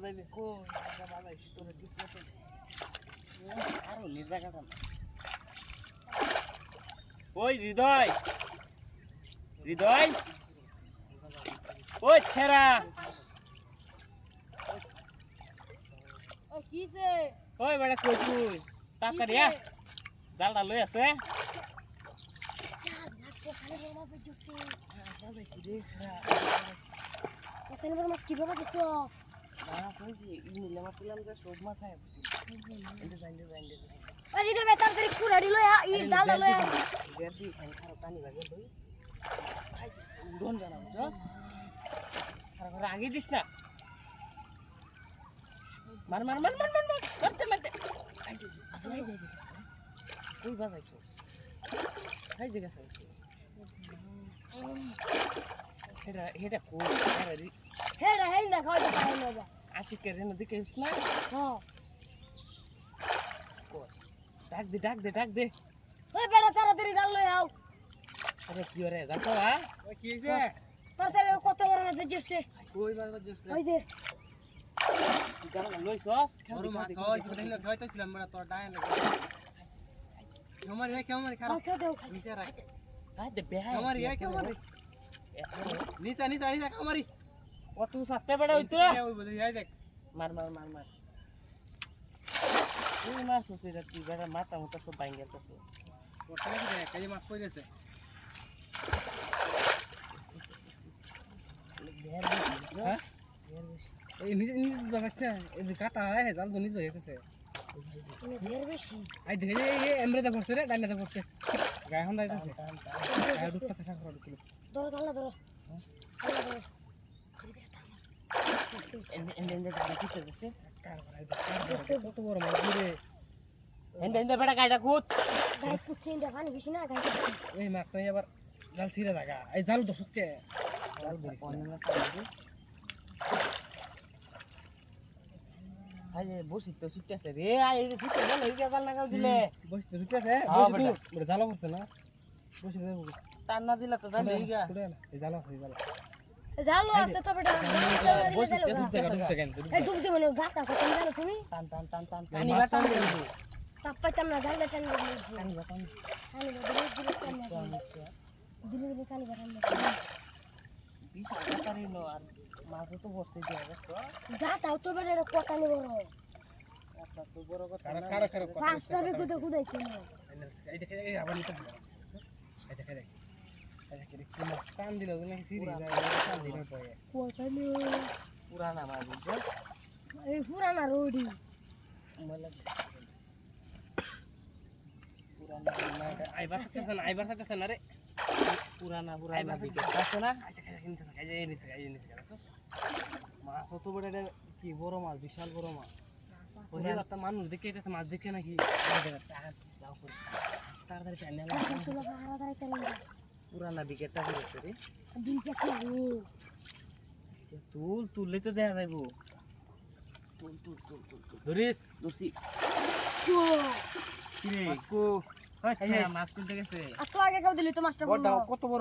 যাইবে কো বাজাইছি তোরে ঠিক মতো আর ওলি জায়গাটা না ওই হৃদয় হৃদয় ওই ছেড়া ও কিছে ওই বেটা কই তুই তাড়াতাড়ি আ জালটা লই আছে বাজাইছি রে ছেড়া কতদিন পর মাছ কিভাবে দিছ না কই কি ইমিলে মারছিলাম যে সব মাছ আয় এন্ড জাইন্ডে ওই দিকে বেতার করে কুড়াড়ি লয়া ই জাল লয়া গেদি খান খারাপ পানি লাগে তুই আই উড়ন জানা বুঝছ খারাপ আগে দিস না মার মার মার মার মার মারতে মারতে আসলে যাই দিকে কই বাজাইছো খাই দিকে সাইছি হেডা হেডা কো আরে হেডা হেন্দা খাওয়া পাই না আশিকে রেন দিকে না হ্যাঁ কোস ডাক দে ওই বেটা তাড়াতাড়ি জাল লয়া আও আরে কি রে দেখো আ ওই কি হইছে তাড়াতাড়ি কত বড় মাছ জেছে কই বাজ জুস ওই যে গাল লইছস বড় মাছ হয় কি দেখলে খাইতেছিলাম বড় তোর ডায় লাগে কেমন খারাপ খাও দেও নিচে রাখ আই দে বেহাই আমার ইয়া কেমন নিচে খামারি কত সাথে বড় হইতো ওই বলে যাই দেখ মার এই মাছ হচ্ছে এটা কি বেড়া মাথা মতো সব বাইং গেছে ওখানে কি দেখ কাজে মাছ পড়েছে হ্যাঁ এই নিচে বাগাস না এই কাটা হয় জাল তো নিচে গেছে তুমি ঢের বেশি আই দেখে এই এমরেতে পড়ছে রে ডান্নাতে পড়ছে গায় হন যাইতাছে আর দুধ পাতা খা করে দিল ধরো ধরো ধরো এন্ড গাড়ি কি করতেছে কত বড় মাছ রে এন্ড বেড়া গাড়িটা কুত গাই পুচিন দে পানি বেশি না গাই এই মাছ নাই আবার জাল ছিঁড়ে থাকা এই জাল তো সুচ্ছে জাল আরে বসি তো সুটতেছে রে আই রে সুটতে বল এই গাল লাগাও দিলে বসে তো সুচ্ছে বসে জাল পড়ছে না বসে যাবো টান না দিলা তো জানি এই গা এই জাল জালো আছে তো বেটা বসি তে এই ডুব দিও না গাতা কত জানো তুমি টান কানি বাটাম দে তাপাইতাম না জাল টান কানি বাটাম কানি দিলে কানি বাটাম বিশ টাকারই নো আর মাছও তো বসে দিয়ে গেছো গাতাও তো বেটা কত নি বড় একটা তো বড় কথা না খারাপ পাঁচটা বেগুতে কুদাইছে না এই দেখে এই আবার নিতে এই দেখে কি মাছ টান দিল নাকি সিরি টান দিল পড়ে কত নি পুরানা মাছ বুঝছো এই পুরানা রোডি মলা পুরানা আইবার সাথে না রে পুরানা দিকে আছে না মাছ অত বড় কি বড় মাছ বিশাল বড় মাছ ওই একটা মানুষ দেখে এটা মাছ দেখে নাকি তাড়াতাড়ি চাইলে তুলা সারা দাই তেল পুরানা বিকেটটা করেছে রে দিন কে তুললে তো দেখা যাইবো তুল ধরিস দর্শি তো কি রে মাছ তুলতে গেছে আজ তো আগে কেউ দিলি তো মাছটা কত বড়